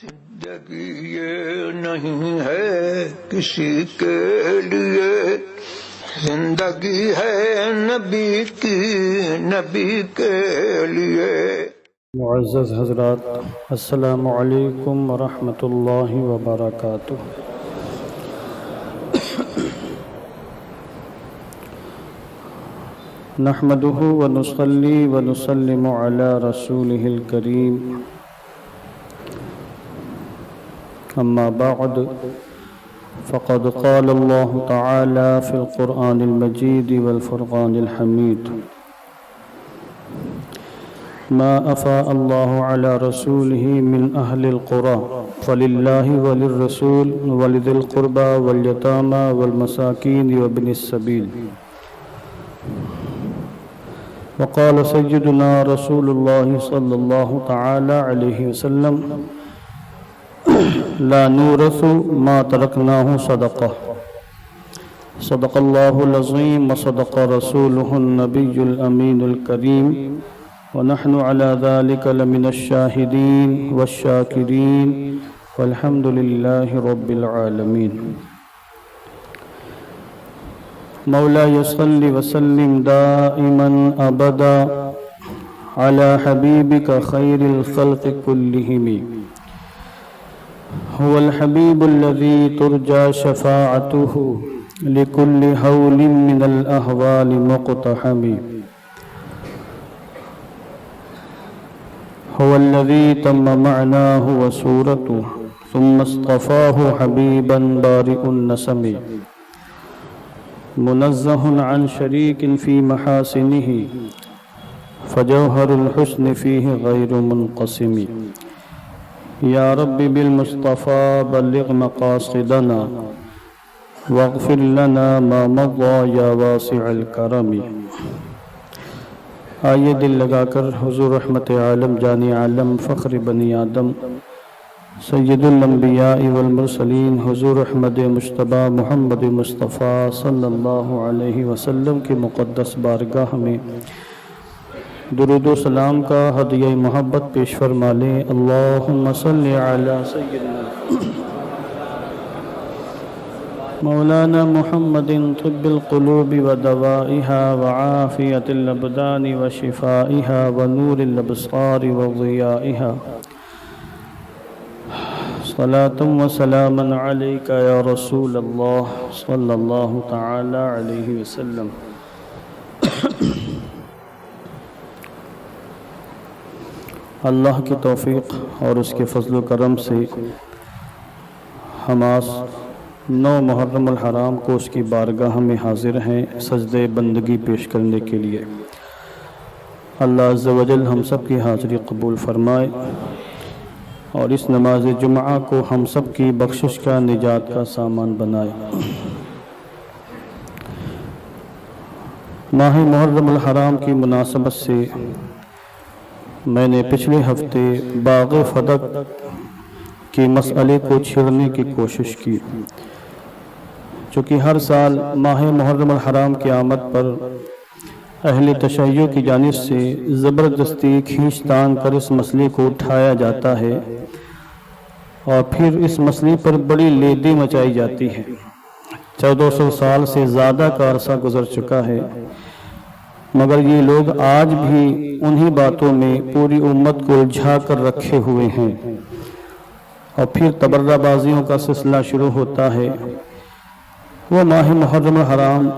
زندگی یہ نہیں ہے کسی کے لیے، زندگی ہے نبی کی، نبی کے لیے۔ معزز حضرات، السلام علیکم ورحمۃ اللہ وبرکاتہ۔ نحمده ونصلي ونسلم على رسوله الكريم، أما بعد فقد قال الله تعالى في القرآن المجيد والفرقان الحميد: ما أفاء الله على رسوله من أهل القرى فلله وللرسول ولذي القربى واليتامى والمساكين وابن السبيل. وقال سيدنا رسول الله صلى الله تعالى عليه وسلم: لا نورث ما تركناه صدقة. صدق الله العظيم وصدق رسوله النبي الأمين الكريم، ونحن على ذلك لمن الشاهدين والشاكرين، والحمد لله رب العالمين. مولاي صل وسلم دائما أبدا على حبيبك خير الخلق كلهم. هو الحبيب الذي ترجى شفاعته لكل هول من الأهوال مقتحم. هو الذي تم معناه وسورته ثم اصطفاه حبيبا بارئ النسم، منزه عن شريك في محاسنه فجوهر الحسن فيه غير منقسم. يا رب بالمصطفى بلغ مقاصدنا واغفر لنا ما مضى يا واسع الكرم. آئیے دل لگا کر حضور رحمت عالم جان عالم فخر بنی آدم سید الانبیاء والمرسلین حضور احمد مجتبی محمد مصطفیٰ صلی اللہ علیہ وسلم کی مقدس بارگاہ میں درود و سلام کا ہدیہ محبت پیش فرما لیں۔ اللہم صلی علی سیدنا مولانا محمد طب القلوب ودوائها وعافیة الابدان وشفائها ونور الابصار وضیائها، صلاة و سلاما علیک یا رسول اللہ صلی اللہ تعالی علیہ وسلم۔ اللہ کی توفیق اور اس کے فضل و کرم سے ہم آج 9 محرم الحرام کو اس کی بارگاہ میں حاضر ہیں سجدہ بندگی پیش کرنے کے لیے۔ اللہ عز و جل ہم سب کی حاضری قبول فرمائے اور اس نماز جمعہ کو ہم سب کی بخشش کا، نجات کا سامان بنائے۔ ماہ محرم الحرام کی مناسبت سے میں نے پچھلے ہفتے باغ فدق کے مسئلے کو چھیڑنے کی کوشش کی، چونکہ ہر سال ماہ محرم الحرام کی آمد پر اہل تشیع کی جانب سے زبردستی کھینچ تان کر اس مسئلے کو اٹھایا جاتا ہے اور پھر اس مسئلے پر بڑی لیدی مچائی جاتی ہے۔ 1400 سال سے زیادہ کا عرصہ گزر چکا ہے، مگر یہ لوگ آج بھی انہی باتوں میں پوری امت کو الجھا کر رکھے ہوئے ہیں، اور پھر تبرہ بازیوں کا سلسلہ شروع ہوتا ہے۔ وہ ماہ محرم الحرام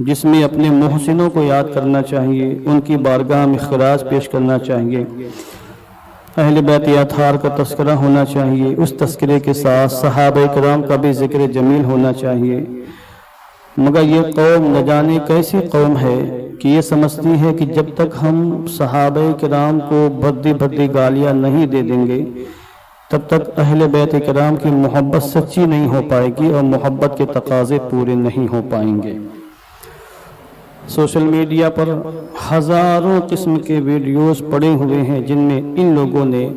جس میں اپنے محسنوں کو یاد کرنا چاہیے، ان کی بارگاہ میں خراج پیش کرنا چاہیے، اہل بیت اطہار کا تذکرہ ہونا چاہیے، اس تذکرے کے ساتھ صحابہ کرام کا بھی ذکر جمیل ہونا چاہیے، مگر یہ قوم نہ جانے کیسی قوم ہے کہ یہ سمجھتی ہے کہ جب تک ہم صحابہ کرام کو بھدی بھدی گالیاں نہیں دے دیں گے تب تک اہل بیت کرام کی محبت سچی نہیں ہو پائے گی اور محبت کے تقاضے پورے نہیں ہو پائیں گے۔ سوشل میڈیا پر ہزاروں قسم کے ویڈیوز پڑے ہوئے ہیں جن میں ان لوگوں نے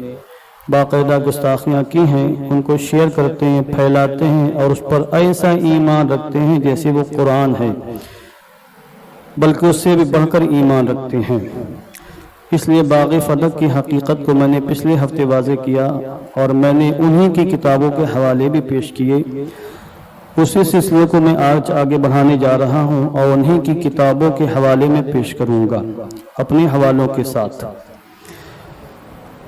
باقاعدہ گستاخیاں کی ہیں، ان کو شیئر کرتے ہیں، پھیلاتے ہیں اور اس پر ایسا ایمان رکھتے ہیں جیسے وہ قرآن ہے، بلکہ اس سے بھی بڑھ کر ایمان رکھتے ہیں۔ اس لیے باغ فدق کی حقیقت کو میں نے پچھلے ہفتے واضح کیا اور میں نے انہی کی کتابوں کے حوالے بھی پیش کیے۔ اسی سلسلے کو میں آج آگے بڑھانے جا رہا ہوں اور انہی کی کتابوں کے حوالے میں پیش کروں گا اپنے حوالوں کے ساتھ۔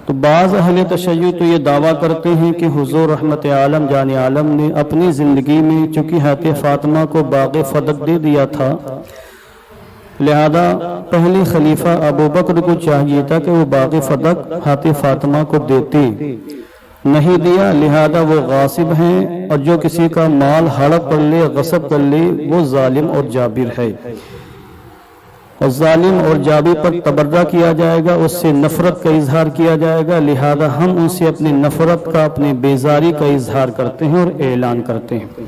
تو بعض اہل تشیع تو یہ دعویٰ کرتے ہیں کہ حضور رحمت عالم جان عالم نے اپنی زندگی میں چونکہ حضرت فاطمہ کو باغ فدق دے دیا تھا، لہذا پہلے خلیفہ ابوبکر کو چاہیے تھا کہ وہ باغ فدق حضرت فاطمہ کو دیتے، نہیں دیا، لہذا وہ غاصب ہیں، اور جو کسی کا مال ہڑپ کر لے، غصب کر لے، وہ ظالم اور جابر ہے، اور ظالم اور جابر پر تبرہ کیا جائے گا، اس سے نفرت کا اظہار کیا جائے گا، لہذا ہم ان سے اپنی نفرت کا، اپنی بیزاری کا اظہار کرتے ہیں اور اعلان کرتے ہیں۔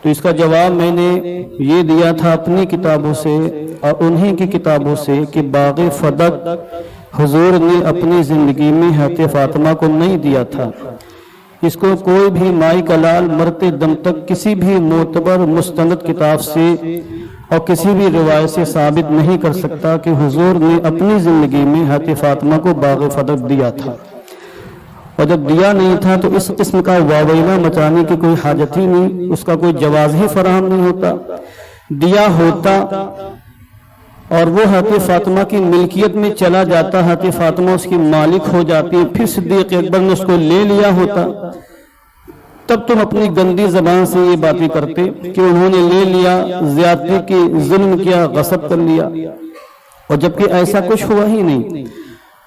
تو اس کا جواب میں نے یہ دیا تھا اپنی کتابوں سے اور انہی کی کتابوں سے کہ باغ فدق حضور نے اپنی زندگی میں حضرت فاطمہ کو نہیں دیا تھا۔ اس کو کوئی بھی مائی کلال مرتے دم تک کسی بھی معتبر مستند کتاب سے اور کسی بھی روایت سے ثابت نہیں کر سکتا کہ حضور نے اپنی زندگی میں حضرت فاطمہ کو باغ فدق دیا تھا، اور جب دیا نہیں تھا تو اس قسم کا واویلا مچانے کی کوئی حاجت ہی نہیں، اس کا کوئی جواز ہی فراہم نہیں ہوتا۔ دیا ہوتا اور وہ حضرت فاطمہ کی ملکیت میں چلا جاتا، حضرت فاطمہ اس کی مالک ہو جاتی، پھر صدیق اکبر نے اس کو لے لیا ہوتا، تب تم اپنی گندی زبان سے یہ باتیں کرتے کہ انہوں نے لے لیا، زیادتی کی، ظلم کیا، غصب کر لیا، اور جبکہ ایسا کچھ ہوا ہی نہیں۔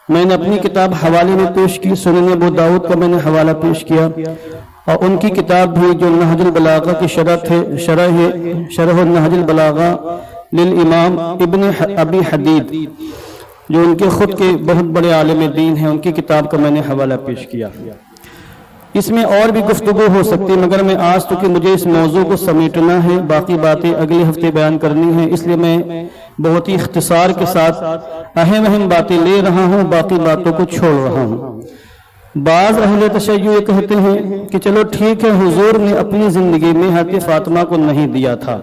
میں نے اپنی کتاب حوالے میں پیش کی، سنن ابو داؤد کا میں نے حوالہ پیش کیا، اور ان کی کتاب بھی جو نہج البلاغہ کی شرح نہج البلاغہ للامام ابن ابی حدید، جو ان کے خود کے بہت بڑے عالم دین ہیں، ان کی کتاب کا میں نے حوالہ پیش کیا۔ اس میں اور بھی گفتگو ہو سکتی، مگر میں آج تو کہ مجھے اس موضوع کو سمیٹنا ہے، باقی باتیں اگلے ہفتے بیان کرنی ہیں، اس لیے میں بہت ہی اختصار کے ساتھ اہم باتیں لے رہا ہوں، باقی باتوں کو چھوڑ رہا ہوں۔ بعض اہل تشیع یہ کہتے ہیں کہ چلو ٹھیک ہے، حضور نے اپنی زندگی میں حضرت فاطمہ کو نہیں دیا تھا،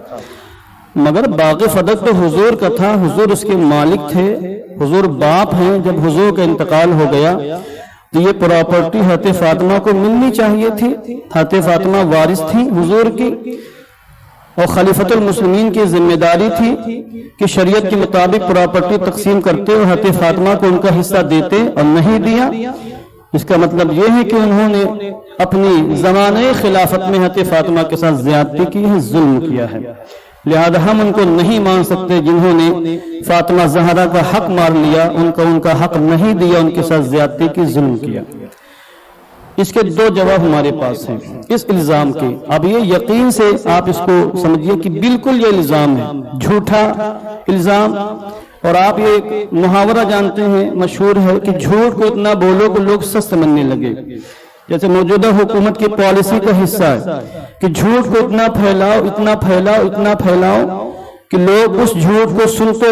مگر باغ فدق تو حضور کا تھا، حضور اس کے مالک تھے، حضور باپ ہیں، جب حضور کا انتقال ہو گیا تو یہ پراپرٹی حضرت فاطمہ کو ملنی چاہیے تھی، حضرت فاطمہ وارث تھی حضور کی، اور خلیفۃ المسلمین کی ذمہ داری تھی کہ شریعت کے مطابق پراپرٹی تقسیم کرتے اور حضرت فاطمہ کو ان کا حصہ دیتے، اور نہیں دیا۔ اس کا مطلب یہ ہے کہ انہوں نے اپنی زمانہ خلافت میں حضرت فاطمہ کے ساتھ زیادتی کی ہے، ظلم کیا ہے، لہذا ہم ان کو نہیں مان سکتے جنہوں نے فاطمہ زہرا کا حق مار لیا، ان کا حق نہیں دیا، ان کے ساتھ زیادتی کی، ظلم کیا۔ اس کے دو جواب ہمارے پاس ہیں اس الزام کے۔ اب یہ یقین سے آپ اس کو سمجھیے کہ بالکل یہ الزام ہے، جھوٹا الزام، اور آپ یہ ایک محاورہ جانتے ہیں، مشہور ہے کہ جھوٹ کو اتنا بولو کہ لوگ سچ سمجھنے لگے، جیسے موجودہ حکومت کی پالیسی کا حصہ ہے کہ جھوٹ کو اتنا پھیلاؤ، اتنا پھیلاؤ، اتنا پھیلاؤ کہ لوگ اس جھوٹ کو سنتے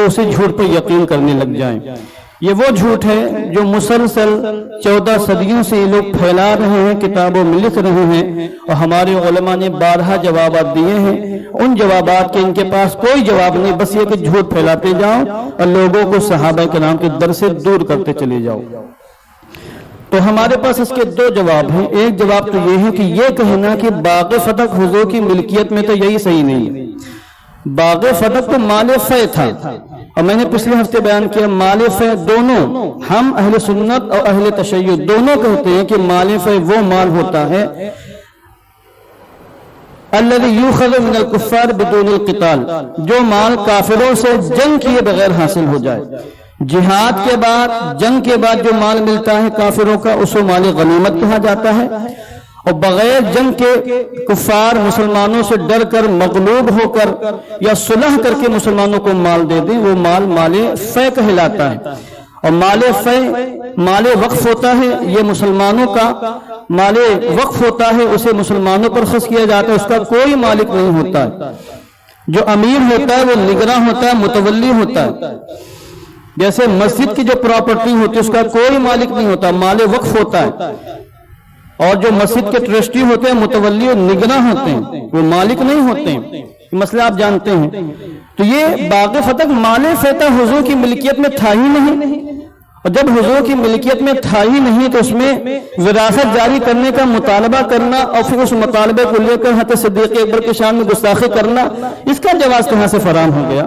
اسے جھوٹ پر یقین کرنے لگ جائیں۔ یہ وہ جھوٹ ہے جو مسلسل 14 صدیوں سے یہ لوگ پھیلا رہے ہیں، کتابوں میں لکھ رہے ہیں، اور ہمارے علماء نے بارہا جوابات دیے ہیں۔ ان جوابات کے ان کے پاس کوئی جواب نہیں، بس یہ کہ جھوٹ پھیلاتے جاؤ اور لوگوں کو صحابہ کرام کے در سے دور کرتے چلے جاؤ۔ تو ہمارے پاس اس کے دو جواب ہیں۔ ایک جواب تو یہ ہے کہ یہ کہنا کہ باغ فدق حضور کی ملکیت میں، تو یہی صحیح نہیں ہے۔ باغ فدق تو مال فے تھا، اور میں نے پچھلے ہفتے بیان کیا مال فے دونوں، ہم اہل سنت اور اہل تشیع دونوں کہتے ہیں کہ مال فے وہ مال ہوتا ہے الذي يؤخذ من الكفار بدون القتال، جو مال کافروں سے جنگ کیے بغیر حاصل ہو جائے۔ جہاد کے بعد، جنگ کے بعد جو مال ملتا ہے کافروں کا، اس کو مال غنیمت کہا جاتا ہے، اور بغیر جنگ کے کفار مسلمانوں سے ڈر کر، مغلوب ہو کر یا صلح کر کے مسلمانوں کو مال دے دیں، وہ مال فے کہلاتا ہے۔ اور مال فے مال وقف ہوتا ہے، یہ مسلمانوں کا مال وقف ہوتا ہے، اسے مسلمانوں پر خرچ کیا جاتا ہے، اس کا کوئی مالک نہیں ہوتا ہے۔ جو امیر ہوتا ہے وہ نگراں ہوتا ہے، متولی ہوتا ہے۔ جیسے مسجد کی جو پراپرٹی ہوتی ہے اس کا کوئی مالک نہیں ہوتا، مال وقف ہوتا ہے، اور جو مسجد کے ٹرسٹی ہوتے ہیں، متولی اور نگراں ہوتے ہیں، وہ مالک نہیں ہوتے ہیں۔ مسئلہ آپ جانتے ہیں۔ تو یہ باغ فتح مال فتح حضور کی ملکیت میں تھا ہی نہیں، اور جب حضور کی ملکیت میں تھا ہی نہیں تو اس میں وراثت جاری کرنے کا مطالبہ کرنا اور پھر اس مطالبے کو لے کر حضرت صدیق اکبر کی شان میں گستاخی کرنا، اس کا جواز کہاں سے فراہم ہو گیا؟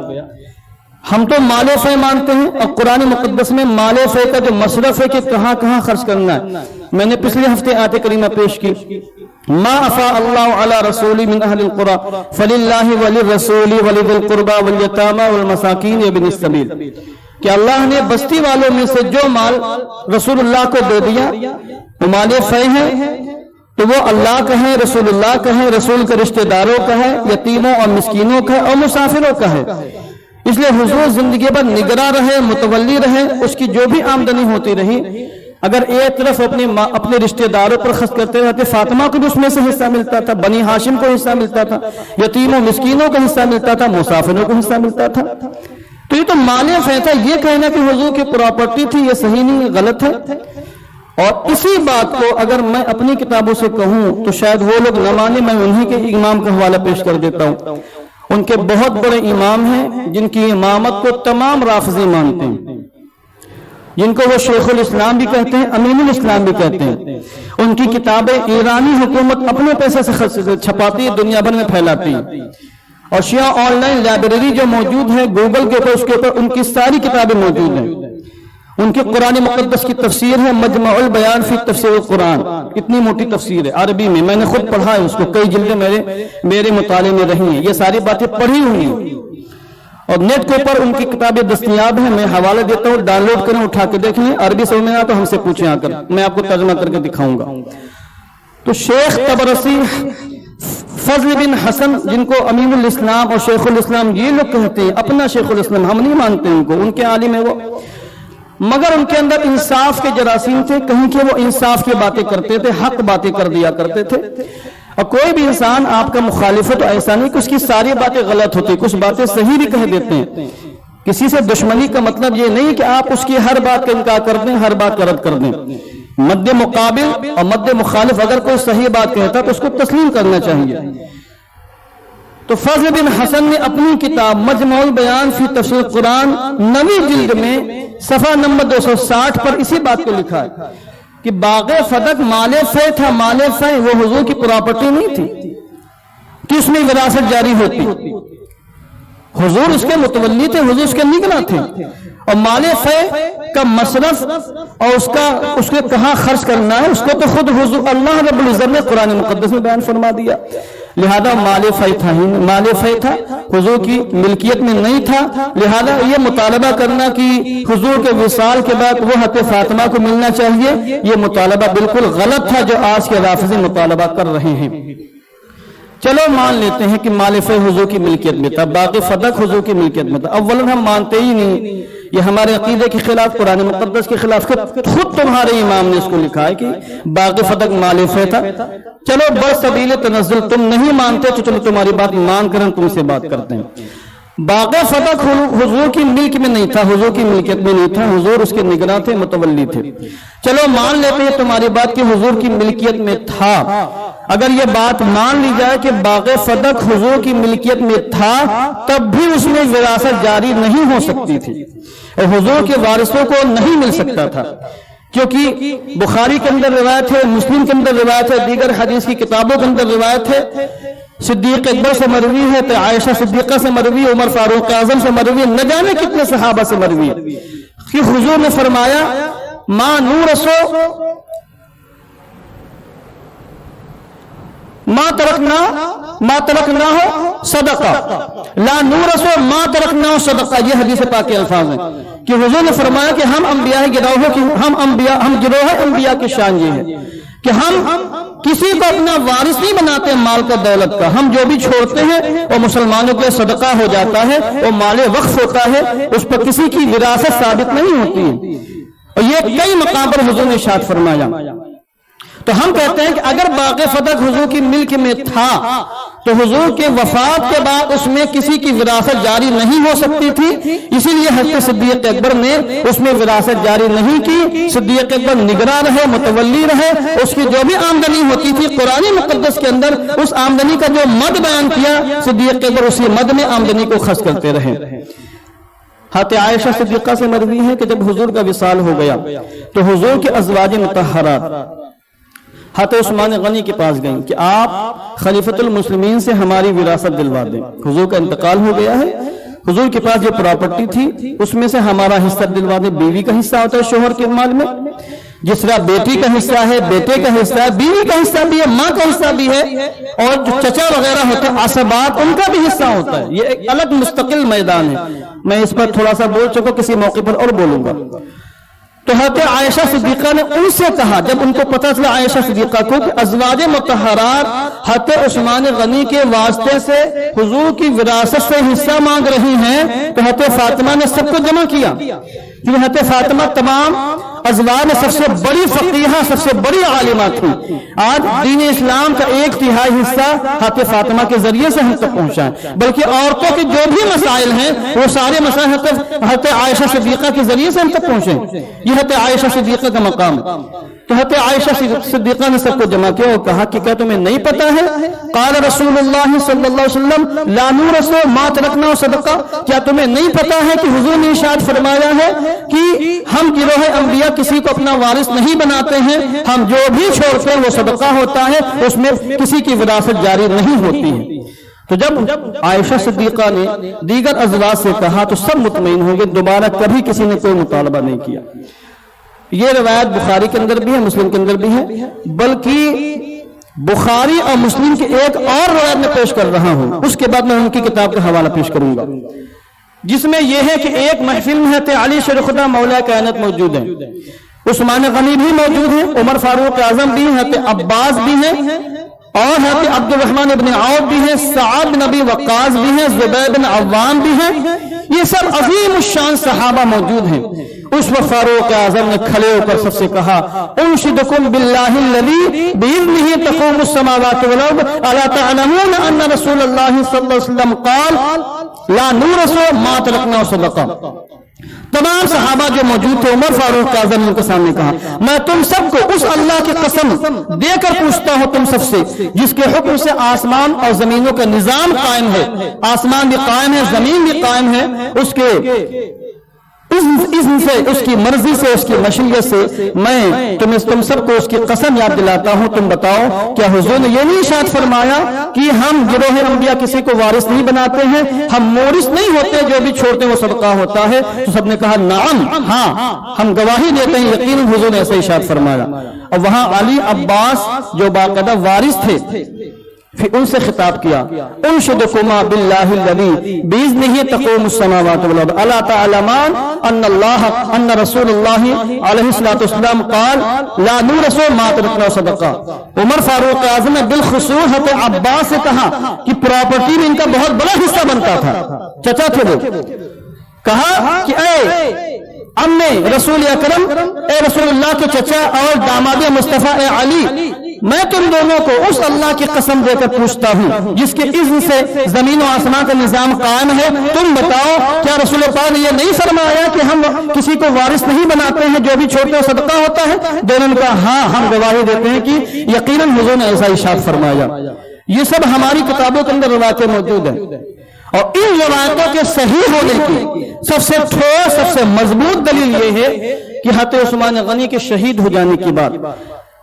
ہم تو مال فے مانتے ہیں، اور قرآن مقدس میں مال فے کا جو مصرف ہے کہ کہاں کہاں خرچ کرنا ہے، میں نے پچھلے ہفتے آیت کریمہ پیش کی، ما افاء اللہ علی رسول من اہل القرى فللہ وللرسول ولذی القربى والیتامى والمساکین وابن السبیل، کہ اللہ نے بستی والوں میں سے جو مال رسول اللہ کو دے دیا وہ مال فے ہے، تو وہ اللہ کا ہے، رسول اللہ کا ہے، رسول کے رشتہ داروں کا ہے، یتیموں اور مسکینوں کا ہے اور مسافروں کا ہے۔ اس لیے حضور زندگی پر نگراں رہے، متولی رہے، اس کی جو بھی آمدنی ہوتی رہی، اگر ایک طرف اپنے رشتہ داروں پر خرچ کرتے رہتے، فاطمہ کو بھی اس میں سے حصہ ملتا تھا، بنی ہاشم کو حصہ ملتا تھا، یتیموں مسکینوں کو حصہ ملتا تھا، مسافروں کو حصہ ملتا تھا۔ تو یہ تو مال فے تھا، یہ کہنا کہ حضور کی پراپرٹی تھی یہ صحیح نہیں، غلط ہے۔ اور اسی بات کو اگر میں اپنی کتابوں سے کہوں تو شاید وہ لوگ نہ مانے، میں انہی کے امام کا حوالہ پیش کر دیتا ہوں۔ ان کے بہت بڑے امام ہیں جن کی امامت کو تمام رافضی مانتے ہیں، جن کو وہ شیخ الاسلام بھی کہتے ہیں، امین الاسلام بھی کہتے ہیں۔ ان کی کتابیں ایرانی حکومت اپنے پیسے سے چھپاتی ہے، دنیا بھر میں پھیلاتی ہے، اور شیعہ آن لائن لائبریری جو موجود ہے گوگل کے اوپر، اس کے اوپر ان کی ساری کتابیں موجود ہیں۔ ان کی قرآن مقدس کی تفسیر ہے مجمع البیان فی تفسیر القرآن، اتنی موٹی تفسیر ہے عربی میں نے خود پڑھا ہے اس کو، کئی جلدیں میرے مطالعے میں رہی ہیں، یہ ساری باتیں پڑھی ہوئی ہیں، اور نیٹ کے اوپر ان کی کتابیں دستیاب ہیں، میں حوالہ دیتا ہوں، ڈاؤن لوڈ کریں، اٹھا کے دیکھ لیں، عربی سمجھ میں آ تو ہم سے پوچھیں آ کر، میں آپ کو ترجمہ کر کے دکھاؤں گا۔ تو شیخ طبرسی فضل بن حسن، جن کو امین الاسلام اور شیخ الاسلام یہ لوگ کہتے ہیں، اپنا شیخ الاسلام، ہم نہیں مانتے ان کو، ان کے عالم ہے وہ، مگر ان کے اندر انصاف کے جراثیم تھے، کہیں کہ وہ انصاف کی باتیں کرتے تھے، حق باتیں کر دیا کرتے تھے۔ اور کوئی بھی انسان آپ کا مخالف ہے تو ایسا نہیں کہ اس کی ساری باتیں غلط ہوتی، کچھ باتیں صحیح بھی کہہ دیتے ہیں۔ کسی سے دشمنی کا مطلب یہ نہیں کہ آپ اس کی ہر بات کا انکار کر دیں، ہر بات کا رد کر دیں۔ مد مقابل اور مد مخالف اگر کوئی صحیح بات کہتا تو اس کو تسلیم کرنا چاہیے۔ تو فضل بن حسن نے اپنی کتاب مجمع البیان فی تفسیر القرآن 9ویں جلد میں صفحہ نمبر 260 پر اسی بات کو لکھا ہے کہ باغ فدق مال فے تھا، مال فے وہ حضور کی پراپرٹی نہیں تھی کہ اس میں وراثت جاری ہوتی، حضور اس کے متولی تھے، حضور اس کے نگراں تھے، اور مال فے کا مصرف اور اس کے کہاں خرچ کرنا ہے اس کو تو خود حضور اللہ رب العزت نے قرآن مقدس میں بیان فرما دیا۔ لہذا مال فے تھا ہی، مال فے تھا، حضور کی ملکیت میں نہیں تھا، لہذا یہ مطالبہ کرنا کہ حضور کے وصال کے بعد وہ حضرت فاطمہ کو ملنا چاہیے، یہ مطالبہ بالکل غلط تھا جو آج کے رافضی مطالبہ کر رہے ہیں۔ چلو مان لیتے ہیں کہ مال فے حضور کی ملکیت میں تھا، باغ فدق حضور کی ملکیت میں تھا، اولاً ہم مانتے ہی نہیں، یہ ہمارے عقیدے کے خلاف، قرآن مقدس کے خلاف، خود تمہارے امام نے اس کو لکھا ہے کہ باغ فدق مال فے تھا۔ چلو برسبیل تنزل تم نہیں مانتے تو چلو تمہاری بات مان کر ہم تم سے بات کرتے ہیں۔ باغ فدق حضور کی ملک میں نہیں تھا، حضور کی ملکیت میں نہیں تھا، حضور اس کے نگراں تھے، متولی تھے۔ چلو مان لیتے ہیں تمہاری بات کہ حضور کی ملکیت میں تھا۔ اگر یہ بات مان لی جائے کہ باغ فدق حضور کی ملکیت میں تھا تب بھی اس میں وراثت جاری نہیں ہو سکتی تھی اور حضور کے وارثوں کو نہیں مل سکتا تھا، کیونکہ بخاری کے اندر روایت ہے، مسلم کے اندر روایت ہے، دیگر حدیث کی کتابوں کے اندر روایت ہے، صدیق اکبر سے مروی ہے، تو عائشہ صدیقہ سے مروی، عمر فاروق اعظم سے مروی، نہ جانے کتنے صحابہ سے مروی ہے کہ حضور نے فرمایا ما نورثو ما ترکنا ہو صدقہ، لا نورثو ما ترکنا ہو صدقہ، یہ حدیث پاک کے الفاظ ہیں کہ حضور نے فرمایا کہ ہم انبیاء گروہ کی ہم گروہ انبیاء کی شان یہ ہے کہ ہم کسی کو اپنا وارث نہیں بناتے مال کا، دولت کا، ہم جو بھی چھوڑتے ہیں وہ مسلمانوں کے صدقہ ہو جاتا ہے، وہ مال وقف ہوتا ہے، اس پر کسی کی وراثت ثابت نہیں ہوتی ہے، اور یہ کئی مقام پر حضور نے ارشاد فرمایا۔ تو ہم کہتے ہیں کہ اگر باغ فدق حضور کی ملک میں تھا تو حضور کے وفات کے بعد اس میں کسی کی وراثت جاری نہیں ہو سکتی تھی، اسی لیے حضرت صدیق اکبر نے اس میں وراثت جاری نہیں کی۔ صدیق اکبر نگراں رہے، متولی رہے، اس کی جو بھی آمدنی ہوتی تھی قرآن مقدس کے اندر اس آمدنی کا جو مد بیان کیا، صدیق اکبر اسی مد میں آمدنی کو خرچ کرتے رہے۔ حضرت عائشہ صدیقہ سے مروی ہے کہ جب حضور کا وصال ہو گیا تو حضور کے ازواج مطہرات حضرت عثمان غنی کے پاس گئیں کہ آپ خلیفۃ المسلمین سے ہماری وراثت دلوا دیں، حضور کا انتقال ہو گیا ہے، حضور کے پاس جو پراپرٹی تھی اس میں سے ہمارا حصہ دلوا دیں۔ بیوی کا حصہ ہوتا ہے شوہر کے مال میں، جس طرح بیٹی کا حصہ ہے، بیٹے کا حصہ ہے، بیوی کا حصہ بھی ہے، ماں کا حصہ بھی ہے، اور جو چچا وغیرہ ہوتے ہیں عصبات ان کا بھی حصہ ہوتا ہے۔ یہ ایک الگ مستقل میدان ہے، میں اس پر تھوڑا سا بول چکا، کسی موقع پر اور بولوں گا۔ تو حضرت عائشہ صدیقہ نے ان سے کہا، جب ان کو پتہ چلا عائشہ صدیقہ کو کہ ازواج مطہرات حضرت عثمان غنی کے واسطے سے حضور کی وراثت سے حصہ مانگ رہی ہیں، تو حضرت فاطمہ نے سب کو جمع کیا، کیونکہ حضرت فاطمہ تمام ازواج میں سب سے بڑی فقیہہ، سب سے بڑی عالمہ تھی۔ آج دین اسلام کا 1/3 حصہ حضرت فاطمہ کے ذریعے سے ہم تک پہنچا ہے، بلکہ عورتوں کے جو بھی مسائل ہیں وہ سارے مسائل حضرت عائشہ صدیقہ کے ذریعے سے ہم تک پہنچے۔ یہ حضرت عائشہ صدیقہ کا مقام ہے۔ تو حضرت عائشہ صدیقہ نے سب کو جمع کیا اور کہا کہ کیا تمہیں نہیں پتا ہے؟ قال رسول اللہ صلی اللہ علیہ وسلم لا نورث ما ترکنا صدقہ، کیا تمہیں نہیں پتا ہے کہ حضور نے ارشاد فرمایا ہے کہ ہم گروہ انبیاء کسی کو اپنا وارث نہیں بناتے ہیں، ہم جو بھی چھوڑتے ہیں وہ صدقہ ہوتا ہے، اس میں کسی کی وراثت جاری نہیں ہوتی ہے۔ تو جب عائشہ صدیقہ نے دیگر ازواج سے کہا تو سب مطمئن ہوں گے، دوبارہ کبھی کسی نے کوئی مطالبہ نہیں کیا۔ یہ روایت بخاری کے اندر بھی ہے، مسلم کے اندر بھی ہے، بلکہ بخاری اور مسلم کی ایک اور روایت میں پیش کر رہا ہوں، اس کے بعد میں ان کی کتاب کا حوالہ پیش کروں گا، جس میں یہ ہے کہ ایک محفل میں حضرت علی شیر خدا مولا کائنات موجود ہیں، عثمان غنی بھی موجود ہیں، عمر فاروق اعظم بھی ہیں، حضرت عباس بھی ہیں، اور حضرت عبد الرحمن ابن عوف بھی ہیں، سعد بن ابی وقاص بھی ہیں، زبیر بن عوام بھی ہیں، یہ سب عظیم الشان صحابہ موجود ہیں۔ اس وقت فاروق اعظم نے کھڑے ہو کر سب سے کہا انشدکم باللہ الذی باذنہ تقوم السماوات والارض الا تعلمون ان رسول اللہ صلی اللہ علیہ وسلم قال لا نورث ما ترکنا صدقہ۔ تمام صحابہ جو موجود تھے، عمر فاروق اعظم نے ان کے سامنے کہا میں تم سب کو اس اللہ کی قسم دے کر پوچھتا ہوں تم سب سے جس کے حکم سے آسمان اور زمینوں کا نظام قائم ہے، آسمان بھی قائم ہے، زمین بھی قائم ہے، اس کے اذن سے، اس کی مرضی سے، اس کی مشیت سے، میں تم سب کو اس کی قسم یاد دلاتا ہوں۔ تم بتاؤ کیا حضور نے یہ نہیں ارشاد فرمایا کہ ہم گروہ انبیاء کسی کو وارث نہیں بناتے ہیں، ہم مورث نہیں ہوتے، جو بھی چھوڑتے ہیں وہ صدقہ ہوتا ہے؟ تو سب نے کہا نعم، ہاں ہم گواہی دیتے ہیں، یقیناً حضور نے ایسا ارشاد فرمایا۔ اور وہاں علی عباس جو باقاعدہ وارث تھے، پھر ان سے خطاب کیا انشدکما باللہ الذی باذنہ تقوم السماوات والارض الا تعلمان ان رسول اللہ علیہ الصلوۃ والسلام قال لا نورث ما ترکنا صدقہ۔ عمر فاروق اعظم نے بالخصوص حضرت عباس سے کہا کہ پراپرٹی میں ان کا بہت بڑا حصہ بنتا تھا، چچا تھے وہ، کہا کہ اے امی رسول اکرم، اے رسول اللہ کے چچا اور داماد مصطفیٰ اے علی، میں تم دونوں کو اس اللہ کی قسم دے کر پوچھتا ہوں جس کے اذن سے زمین و آسمان کا نظام قائم ہے، تم بتاؤ کیا رسول پاک نے یہ نہیں فرمایا کہ ہم کسی کو وارث نہیں بناتے ہیں، جو بھی چھوٹے صدقہ ہوتا ہے؟ دونوں نے کہا ہاں ہم گواہی دیتے ہیں کہ یقیناً حضور نے ایسا ارشاد فرمایا۔ یہ سب ہماری کتابوں کے اندر روایتیں موجود ہیں، اور ان روایتوں کے صحیح ہونے کی سب سے ٹھوس، سب سے مضبوط دلیل یہ ہے کہ حضرت عثمان غنی کے شہید ہو جانے کے بعد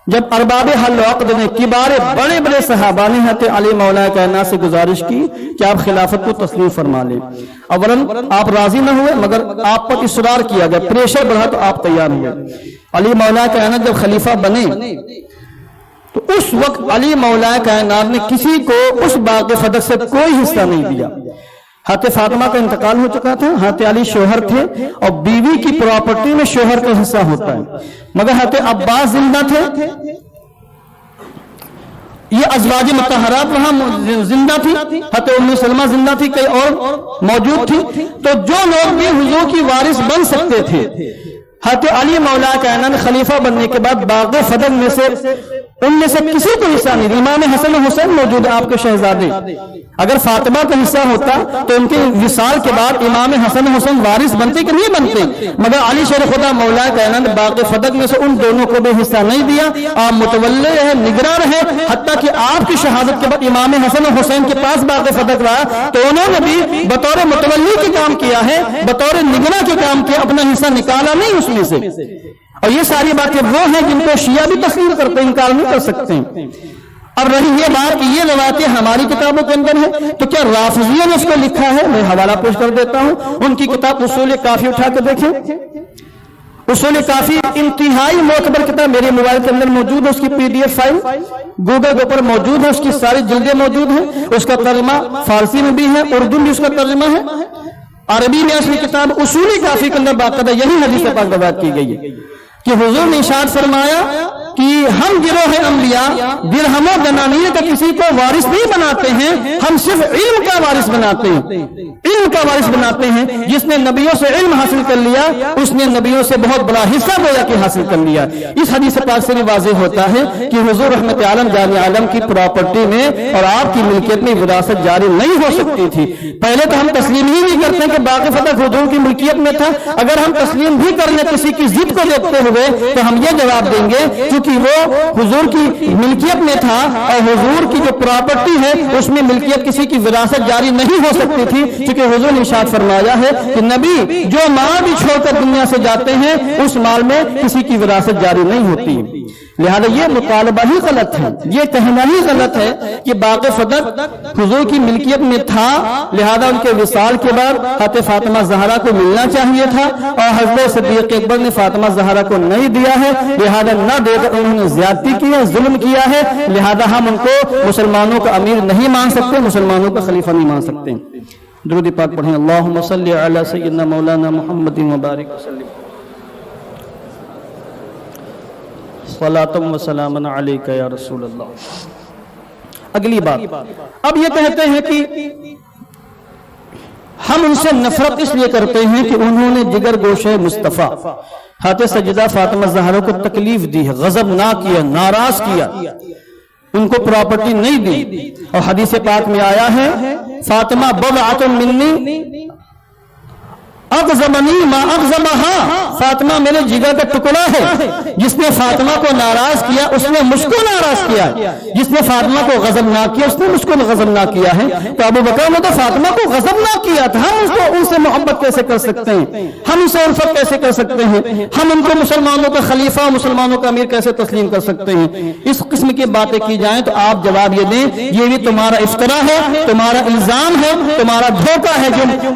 جب ارباب حل و عقد نے کبار بڑے بڑے صحابہ نے حضرت علی مولا کائنات سے گزارش کی کہ آپ خلافت کو تسلیم فرما لیں، اولاً آپ راضی نہ ہوئے مگر آپ پر اصرار کیا گیا، پریشر بڑھا تو آپ تیار ہوئے۔ علی مولا کائنات جب خلیفہ بنے تو اس وقت علی مولا کائنات نے کسی کو اس باغ فدق سے کوئی حصہ نہیں دیا۔ حضرت فاطمہ کا انتقال ہو چکا تھا، حضرت علی شوہر تھے اور بیوی کی پراپرٹی میں شوہر کا حصہ ہوتا ہے، مگر حضرت عباس زندہ تھے، یہ ازواج مطہرات وہاں زندہ تھی، حضرت ام سلمہ زندہ تھی، کئی اور موجود تھی، تو جو لوگ بھی حضور کی وارث بن سکتے تھے، حضرت علی مولا کائنات نے خلیفہ بننے کے بعد باغ فدق میں سے ان میں سے کسی کو حصہ نہیں. امام حسن و حسین موجود ہے، آپ کے شہزادے. اگر فاطمہ کا حصہ ہوتا تو ان کے وصال کے بعد امام حسن و حسین وارث بنتے کہ نہیں بنتے؟ مگر علی شیر خدا مولا کائنات نے باغ فدق میں سے ان دونوں کو بھی حصہ نہیں دیا. آپ متولی ہے، نگراں رہے، حتیٰ کہ آپ کی شہادت کے بعد امام حسن و حسین کے پاس باغ فدق رہا تو انہوں نے بھی بطور متولی کے کام کیا ہے، بطور نگراں کے کام کیا، اپنا حصہ نکالا نہیں اس میں سے. اور یہ ساری باتیں وہ ہیں جن کو شیعہ بھی تسلیم کرتے ہیں، انکار نہیں کر سکتے. اور رہی یہ بات کہ یہ روایتیں ہماری کتابوں کے اندر ہیں، تو کیا رافضیوں نے اس کو لکھا ہے؟ میں حوالہ پیش کر دیتا ہوں، ان کی کتاب اصول کافی اٹھا کے دیکھیں. اصول کافی انتہائی معتبر کتاب میرے موبائل کے اندر موجود ہے، اس کی PDF فائل گوگل کے اوپر موجود ہے، اس کی ساری جلدیں موجود ہیں. اس کا ترجمہ فارسی میں بھی ہے، اردو میں اس کا ترجمہ ہے، عربی میں اصلی کتاب اصول کافی کے اندر باقاعدہ یہی حدیث پاک روایت کی گئی ہے کہ حضور نے ارشاد فرمایا کہ ہم گروہ انبیاء درہم و دنانیر کا کسی کو وارث نہیں بناتے ہیں، ہم صرف علم کا وارث بناتے ہیں. علم کا وارث بناتے ہیں. جس نے نبیوں سے علم حاصل کر لیا اس نے نبیوں سے بہت بڑا حصہ گویا کہ حاصل کر لیا. اس حدیث پاک سے بھی واضح ہوتا ہے کہ حضور رحمت عالم جان عالم کی پراپرٹی میں اور آپ کی ملکیت میں وراثت جاری نہیں ہو سکتی تھی. پہلے تو ہم تسلیم ہی نہیں کرتے کہ باغ فتح حضور کی ملکیت میں تھا. اگر ہم تسلیم بھی کر لیں کسی کی ضد کو دیکھتے ہوئے تو ہم یہ جواب دیں گے کیونکہ وہ حضور کی ملکیت میں تھا اور حضور کی جو پراپرٹی ہے اس میں ملکیت کسی کی وراثت جاری نہیں ہو سکتی تھی. کیونکہ حضور نے ارشاد فرمایا ہے کہ نبی جو مال بھی چھوڑ کر دنیا سے جاتے ہیں اس مال میں کسی کی وراثت جاری نہیں ہوتی. لہذا یہ مطالبہ ہی غلط ہے، یہ کہنا ہی غلط ہے کہ باغ فدق حضور کی ملکیت میں تھا، لہذا ان کے وصال کے بعد حضرت فاطمہ زہرا کو ملنا چاہیے تھا اور حضرت صدیق اکبر نے فاطمہ زہرا کو نہیں دیا ہے. لہذا نہ دے کر انہوں نے زیادتی کی ہے، ظلم کیا ہے. لہذا ہم ان کو مسلمانوں کا امیر نہیں مان سکتے، مسلمانوں کا خلیفہ نہیں مان سکتے. درود پاک پڑھیں. اللہم صلی علی سیدنا مولانا محمد وبارک وسلم. صلاۃ و سلام علیک یا رسول اللہ. اگلی بات، اب یہ کہتے ہیں کہ ہم ان سے نفرت اس لیے کرتے ہیں کہ انہوں نے جگر گوشہ مصطفیٰ حضرت سیدہ فاطمہ زہرا کو تکلیف دی ہے، غضب نہ کیا، ناراض کیا، ان کو پراپرٹی نہیں دی. اور حدیث پاک میں آیا ہے فاطمہ بضعۃ منی اغضبنی ما اغضبہا، فاطمہ میرے جگر کا ٹکڑا ہے. جس نے فاطمہ کو ناراض کیا اس نے مجھ کو ناراض کیا ہے، جس نے فاطمہ کو غضب نہ کیا اس نے مجھ کو غضب نہ کیا ہے. تو ابو بکر نے تو فاطمہ کو غضب نہ کیا تھا، ہم اس کو ان سے محبت کیسے کر سکتے ہیں؟ ہم ان سے الفت کیسے کر سکتے ہیں؟ ہم ان کو مسلمانوں کا خلیفہ مسلمانوں کا امیر کیسے تسلیم کر سکتے ہیں؟ اس قسم کی باتیں کی جائیں تو آپ جواب یہ دیں یہ بھی تمہارا افطرا ہے، تمہارا الزام ہے، تمہارا دھوکہ ہے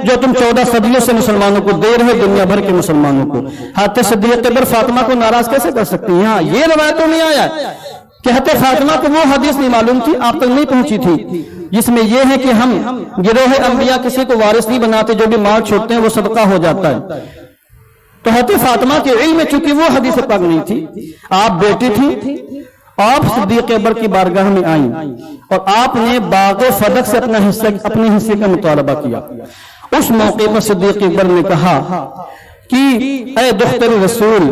جو تم 14 صدیوں سے مسلمانوں کو دے رہے، دنیا بھر کے مسلمانوں کو. حضرت صدیق اکبر فاطمہ کو ناراض کیسے کر سکتی ہیں؟ ہاں یہ روایتوں میں آیا کہ حضرت فاطمہ کو وہ حدیث نہیں معلوم تھی، آپ تک نہیں پہنچی تھی، جس میں یہ ہے کہ ہم گروہ انبیاء کسی کو وارث نہیں بناتے، جو بھی مال چھوڑتے ہیں وہ صدقہ ہو جاتا ہے. تو حضرت فاطمہ کے علم میں چونکہ وہ حدیث پاک نہیں تھی، آپ بیٹی تھی، آپ صدیق اکبر کی بارگاہ میں آئیں اور آپ نے باغ فدق سے اپنے حصے کا مطالبہ کیا. اس موقع پر صدیق اکبر نے کہا کہ اے دختر رسول،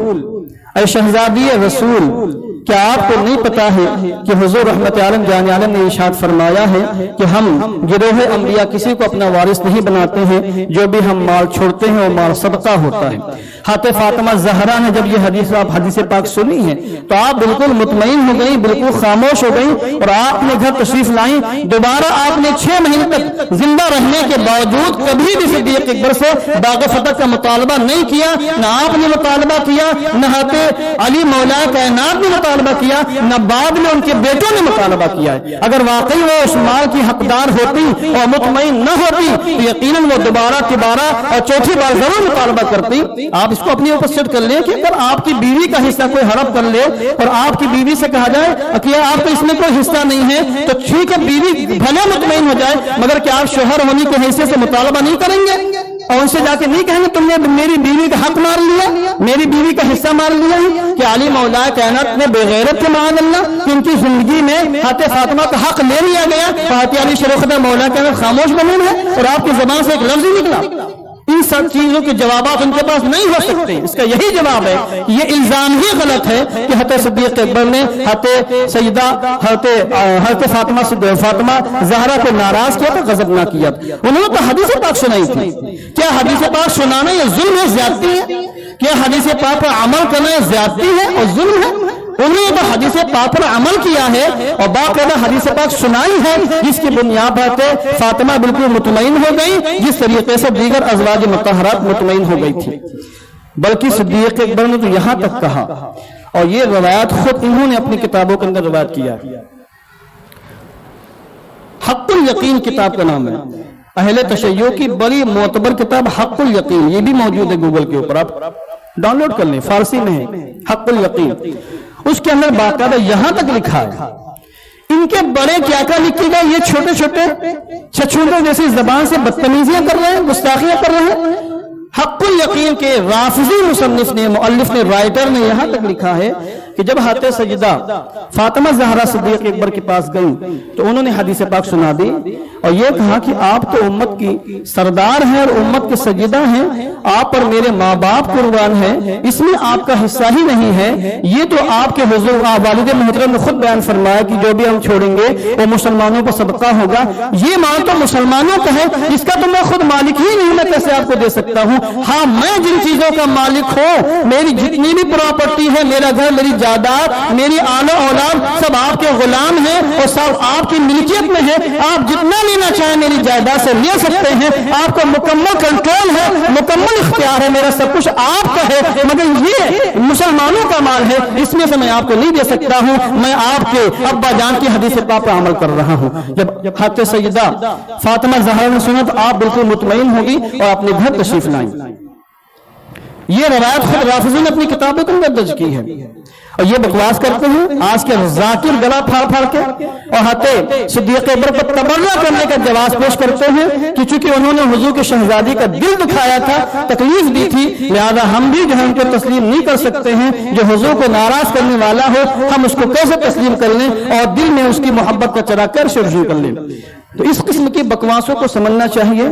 اے شہزادی رسول، کیا آپ کو نہیں پتا ہے کہ حضور رحمت عالم جان عالم نے ارشاد فرمایا ہے کہ ہم گروہ انبیاء کسی کو اپنا وارث نہیں بناتے ہیں، جو بھی ہم مال چھوڑتے ہیں وہ مال صدقہ ہوتا ہے. حضرت فاطمہ زہرا نے جب یہ حدیث پاک سنی ہے تو آپ بالکل مطمئن ہو گئی، بالکل خاموش ہو گئی اور آپ نے گھر تشریف لائیں. دوبارہ آپ نے 6 مہینے تک زندہ رہنے کے باوجود کبھی بھی صدیق اکبر سے باغ فتح کا مطالبہ نہیں کیا. نہ آپ نے مطالبہ کیا، نہ حضرت علی مولا کائنات نے مطالبہ کیا، نہ بعد میں ان کے بیٹوں نے مطالبہ کیا ہے. اگر واقعی وہ اس مال کی حقدار ہوتی اور مطمئن نہ ہوتی تو یقیناً وہ دوبارہ تبارہ اور چوتھی بار ضرور مطالبہ کرتی. آپ اس کو اپنی اوپر سیٹ کر لیں کہ اگر آپ کی بیوی کا حصہ کوئی ہڑپ کر لے اور آپ کی بیوی سے کہا جائے کہ آپ کو اس میں کوئی حصہ نہیں ہے تو ٹھیک ہے، بیوی بھلے مطمئن ہو جائے، مگر کیا آپ شوہر ہونے کے حصے سے مطالبہ نہیں کریں گے اور ان سے جا کے نہیں کہیں گے تم نے میری بیوی کا حق مار لیا، میری بیوی کا حصہ مار لیا ہے؟ کہ علی مولا کائنات نے بغیرت کے معاذ اللہ کہ ان کی زندگی میں حضرت فاطمہ کا حق لے لیا گیا، حضرت علی شریف خدا مولا کائنات خاموش بنے ہیں اور آپ کی زبان سے ایک لفظ ہی نکلا. ان سب چیزوں کے جوابات ان کے پاس نہیں ہو سکتے. اس کا یہی جواب ہے. یہ الزام ہی غلط ہے کہ حضرت صدیق اکبر نے حضرت سیدہ حضرت فاطمہ زہرا کو ناراض کیا تھا، غضب نہ کیا. انہوں نے تو حدیث پاک سنائی تھی. کیا حدیث پاک سنانا یہ ظلم ہے، زیادتی ہے؟ کیا حدیث پاک پر عمل کرنا یہ زیادتی ہے اور ظلم ہے؟ انہوں نے تو حدیث پاک پر عمل کیا ہے اور باقاعدہ حدیث پاک سنائی ہے، جس کی بنیاد پر فاطمہ بالکل مطمئن ہو گئی، جس طریقے سے دیگر ازواج مطہرات مطمئن ہو گئی تھی. بلکہ صدیق اکبر نے تو یہاں تک کہا، اور یہ روایت خود انہوں نے اپنی کتابوں کے اندر روایت کیا ہے. حق الیقین کتاب کا نام ہے، اہل تشیع کی بڑی معتبر کتاب حق الیقین. یہ بھی موجود ہے گوگل کے اوپر، آپ ڈاؤن لوڈ کر لیں، فارسی میں ہے حق الیقین. اس کے اندر باقاعدہ یہاں تک لکھا ہے. ان کے بڑے کیا کیا لکھے گا، یہ چھوٹے چھوٹے چھچھوندوں جیسی زبان سے بدتمیزیاں کر رہے ہیں، گستاخیاں کر رہے ہیں. حق الیقین کے رافضی مصنف نے، مؤلف نے، رائٹر نے یہاں تک لکھا ہے کہ جب حضرت سیدہ فاطمہ زہرا صدیق اکبر کے پاس گئیں تو انہوں نے حدیث پاک سنا دی اور یہ کہا کہ آپ تو امت کی سردار ہیں اور امت کے سیدہ ہیں، آپ پر میرے ماں باپ قربان ہیں، اس میں آپ کا حصہ ہی نہیں ہے. یہ تو آپ کے حضور والد محترم نے خود بیان فرمایا کہ جو بھی ہم چھوڑیں گے وہ مسلمانوں کو صدقہ ہوگا. یہ مال تو مسلمانوں کا ہے، اس کا تو میں خود مالک ہی نہیں، میں کیسے آپ کو دے سکتا ہوں؟ ہاں، میں جن چیزوں کا مالک ہوں، میری جتنی بھی پراپرٹی ہے، میرا گھر، میری جائیداد، میری آل و اولاد سب آپ کے غلام ہیں اور سب آپ کی ملکیت میں ہے. آپ جتنا لینا چاہیں میری جائیداد سے لے سکتے ہیں، آپ کو مکمل کنٹرول ہے، مکمل اختیار ہے، میرا سب کچھ آپ کا ہے، مگر یہ مسلمانوں کا مال ہے، اس میں سے میں آپ کو نہیں دے سکتا ہوں. میں آپ کے ابا جان کی حدیث پاک پر عمل کر رہا ہوں. جب حضرت سیدہ فاطمہ زہرا نے سنا تو آپ بالکل مطمئن ہوگی اور اپنے گھر تشریف لائیں. یہ روایت خود رافضی نے اپنی کتابوں کے اندر درج کی ہے اور یہ بکواس کرتے ہیں آج کے ذاکر گلا پھاڑ پھاڑ کے اور حضرت صدیق اکبر پر تبرہ کرنے کا جواز پیش کرتے ہیں کہ چونکہ انہوں نے حضور کے شہزادی کا دل دکھایا تھا، تکلیف دی تھی، لہذا ہم بھی جو ہے ان کو تسلیم نہیں کر سکتے ہیں. جو حضور کو ناراض کرنے والا ہو ہم اس کو کیسے تسلیم کر لیں اور دل میں اس کی محبت کا چرا کر شروع کر لیں. تو اس قسم کی بکواسوں کو سمجھنا چاہیے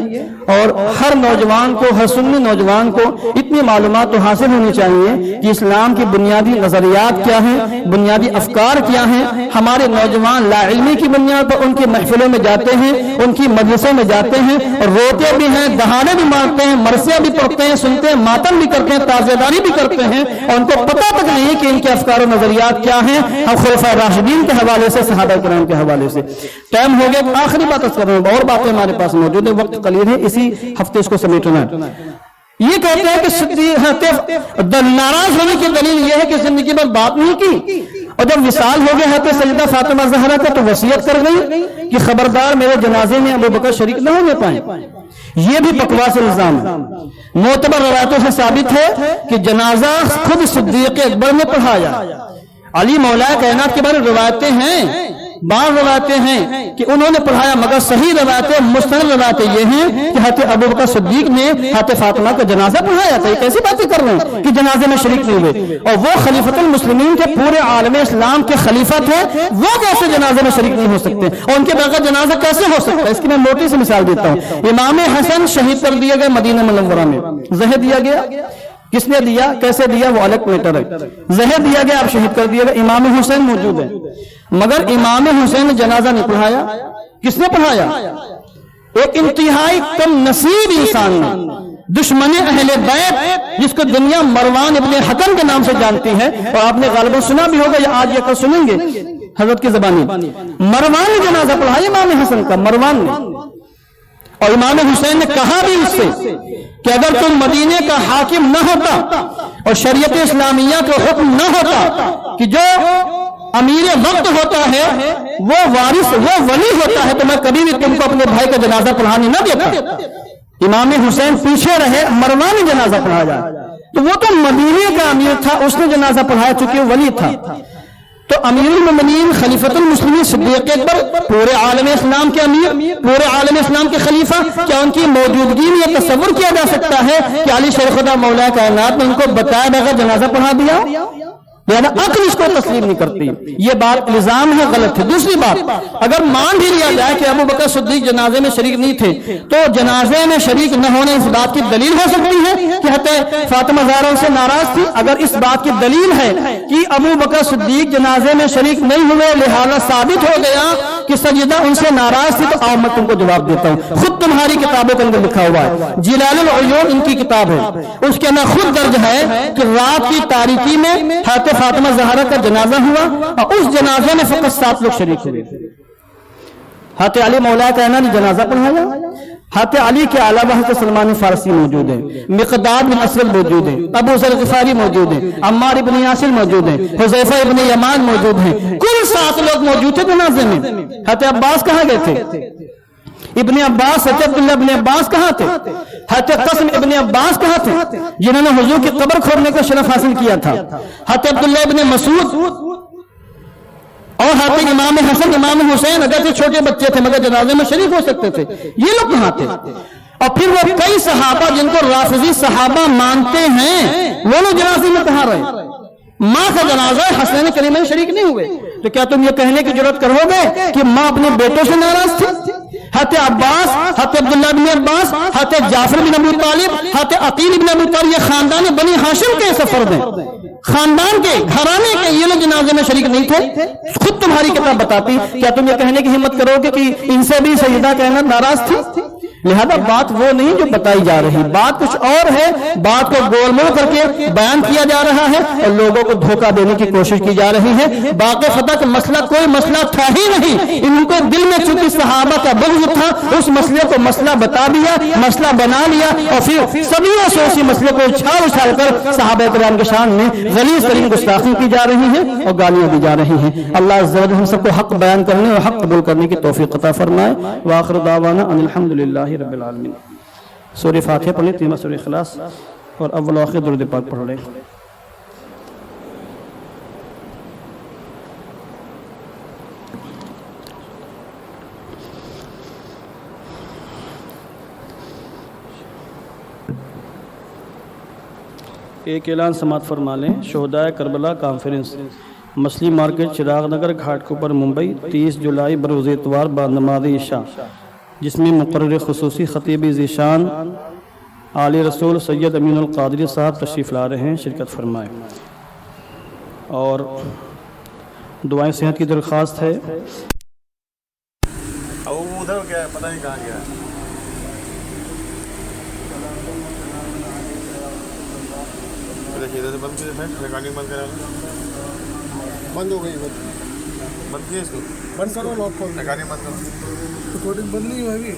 اور ہر نوجوان کو، ہر سنی نوجوان کو اتنی معلومات تو حاصل ہونی چاہیے کہ اسلام کی بنیادی نظریات کیا ہیں، بنیادی افکار کیا ہیں. ہمارے نوجوان لا علمی کی بنیاد پر ان کی محفلوں میں جاتے ہیں، ان کی مجلسوں میں جاتے ہیں اور روتے بھی ہیں، دہانے بھی مارتے ہیں، مرثیہ بھی پڑھتے ہیں، سنتے ہیں، ماتم بھی کرتے ہیں، تعزیداری بھی کرتے ہیں اور ان کو پتہ تک نہیں کہ ان کے افکار و نظریات کیا ہیں. ہم خلفائے راشدین کے حوالے سے، صحابہ کرام کے حوالے سے ٹائم ہو گیا. آخری بات کر رہے ہیں، اور باتیں ہمارے پاس موجود ہے، وقت قلیل ہے، اسی ہفتے اس کو سمیٹنا ہے. یہ کہتے ہیں کہ صدیق ناراض ہونے کی دلیل یہ ہے کہ زندگی میں بات نہیں کی اور جب وصال ہو گئے حضرت سیدہ فاطمہ زہرا کا تو وصیت کر گئی کہ خبردار میرے جنازے میں ابو بکر شریک نہ ہونے پائیں. یہ بھی بکواس الزام ہے. معتبر روایتوں سے ثابت ہے کہ جنازہ خود صدیق اکبر نے پڑھایا. علی مولا کائنات کے بارے روایتیں ہیں، بعض روایتیں ہیں کہ انہوں نے پڑھایا، مگر صحیح روایتیں، مستند روایتیں یہ ہیں کہ حضرت ابو بکر صدیق نے حضرت فاطمہ کا جنازہ پڑھایا تھا. یہ کیسی باتیں کر رہے ہیں کہ جنازے میں شریک نہیں ہوئے؟ اور وہ خلیفۃ المسلمین کے پورے عالم اسلام کے خلیفہ تھے، وہ کیسے جنازے میں شریک نہیں ہو سکتے اور ان کے بغیر جنازہ کیسے ہو سکتا ہے؟ اس کی میں موٹی سی مثال دیتا ہوں. امام حسن شہید کر دیے گئے مدینہ منورہ میں، زہر دیا گیا. کس نے دیا، کیسے دیا، وہ الگ میٹر ہے. زہر دیا گیا، آپ شہید کر دیا گیا. امام حسین موجود ہے مگر امام حسین نے جنازہ نہیں پڑھایا. کس نے پڑھایا؟ ایک انتہائی کم نصیب انسان نے، دشمن اہل بیت، جس کو دنیا مروان ابن حکم کے نام سے جانتی ہے اور آپ نے غالباً سنا بھی ہوگا یا آج یہ کل سنیں گے حضرت کی زبانی. مروان نے جنازہ پڑھایا امام حسن کا، مروان نے. اور امام حسین نے کہا بھی اس سے کہ اگر تم مدینے کا حاکم نہ ہوتا اور شریعت اسلامیہ کا حکم نہ ہوتا کہ جو امیر وقت ہوتا ہے وہ وارث، وہ ولی ہوتا ہے، تو میں کبھی بھی تم کو اپنے بھائی کا جنازہ پڑھانے نہ دیتا. امام حسین پیچھے رہے، مروان نے جنازہ پڑھایا. تو وہ تو مدینے کا امیر تھا، اس نے جنازہ پڑھایا چونکہ وہ ولی تھا. تو امیر المومنین خلیفۃ المسلمین صدیق اکبر پورے عالم اسلام کے امیر، پورے عالم اسلام کے خلیفہ، کیا ان کی موجودگی میں یہ تصور کیا جا سکتا ہے کہ علی شیخ خدا مولا کائنات نے ان کو بتایا بغیر جنازہ پڑھا دیا؟ لہذا عقل اس کو تسلیم نہیں کرتی. یہ بات الزام ہے، غلط ہے. دوسری بات، اگر مان بھی لیا جائے کہ ابو بکر صدیق جنازے میں شریک نہیں تھے تو جنازے میں شریک نہ ہونے اس بات کی دلیل ہو سکتی ہے کہ حضرت فاطمہ زہرا سے ناراض تھی. اگر اس بات کی دلیل ہے کہ ابو بکر صدیق جنازے میں شریک نہیں ہوئے لہذا ثابت ہو گیا کہ سیدہ ان سے ناراض تھی، تو آؤ میں تم کو جواب دیتا ہوں. خود تمہاری کتابوں کے اندر لکھا ہوا ہے، جلال العیون ان کی کتاب ہے، اس کے اندر خود درج ہے کہ رات کی تاریکی میں حضرت فاطمہ زہرا کا جنازہ ہوا اور اس جنازے میں فقط 7 لوگ شریک ہوئے. حضرت علی مولا کائنات نے جنازہ پڑھایا. حضرت علی کے علاوہ حضرت سلمان فارسی موجود ہیں، مقداد بن اسود موجود ہیں، ابو ذر غفاری موجود ہیں، عمار ابن یاسر موجود ہیں، حذیفہ ابن یمان موجود ہیں. کل 7 لوگ موجود تھے جنازے میں. حضرت عباس کہاں گئے تھے؟ ابن عباس، حضرت عبداللہ ابن عباس کہاں تھے؟ حضرت قاسم ابن عباس کہاں تھے جنہوں نے حضور کی قبر کھودنے کا شرف حاصل کیا تھا؟ حضرت عبداللہ ابن مسعود اور حضرت امام حسن امام حسین اگرچہ چھوٹے بچے تھے مگر جنازے میں شریک ہو سکتے تھے. یہ لوگ کہاں تھے؟ اور پھر وہ کئی صحابہ جن کو رافضی صحابہ مانتے ہیں وہ لوگ جنازے میں کہاں رہے؟ ماں کا جنازہ حسنین کریمین شریک نہیں ہوئے. تو کیا تم یہ کہنے کی ضرورت کرو گے کہ ماں اپنے بیٹوں سے ناراض تھی؟ حضرت عباس، حضرت عبداللہ بن عباس، حضرت جعفر بن ابی طالب، حضرت عقیل بن ابی طالب، یہ خاندان بنی ہاشم کے سفرد ہیں، خاندان کے گھرانے کے. یہ لوگ جنازے میں شریک نہیں تھے. خود تمہاری کتاب بتاتی. کیا تم یہ کہنے کی ہمت کرو گے کہ ان سے بھی سیدہ کائنات ناراض تھی؟ لہذا بات وہ نہیں جو بتائی جا رہی، بات کچھ اور ہے. بات کو گول مول کر کے بیان کیا جا رہا ہے اور لوگوں کو دھوکہ دینے کی کوشش کی جا رہی ہے. باقی فتح کا مسئلہ کوئی مسئلہ تھا ہی نہیں. ان کو دل میں چونکہ صحابہ کا بغض تھا اس مسئلے کو مسئلہ بتا دیا، مسئلہ بنا لیا اور پھر صدیوں سے اسی مسئلے کو اچھال اچھال کر صحابہ کرام کے شان میں غلیظ ترین گستاخی کی جا رہی ہیں اور گالیاں دی جا رہی ہیں. اللہ عز و جل ہم سب کو حق بیان کرنے اور حق قبول کرنے کی توفیق عطا فرمائے. وآخر دعوانا ان الحمدللہ رب العالمین. سورہ فاتحہ پڑھ لیں، تیمہ سورہ اخلاص اور اول و آخر درود پاک پڑھ لیں. ایک اعلان سماعت فرما لیں. شہدائے کربلا کانفرنس مچھلی مارکیٹ چراغ نگر گھاٹ کوپر ممبئی 30 جولائی بروز اتوار بعد نماز عشاء، جس میں مقرر خصوصی خطیب ذیشان عالی رسول سید امین القادری صاحب تشریف لا رہے ہیں. شرکت فرمائیں اور دعائیں صحت کی درخواست ہے. ادھر کیا ہے پتہ نہیں کہاں گیا ہے. ادھر سے بند کیا ہے، ریکارڈنگ بند کرا. بند ہو گئی. بند کیا اس کو، بند کرو، لاک کھول. ریکارڈنگ بند کرو. ریکارڈنگ بند نہیں ہوئی.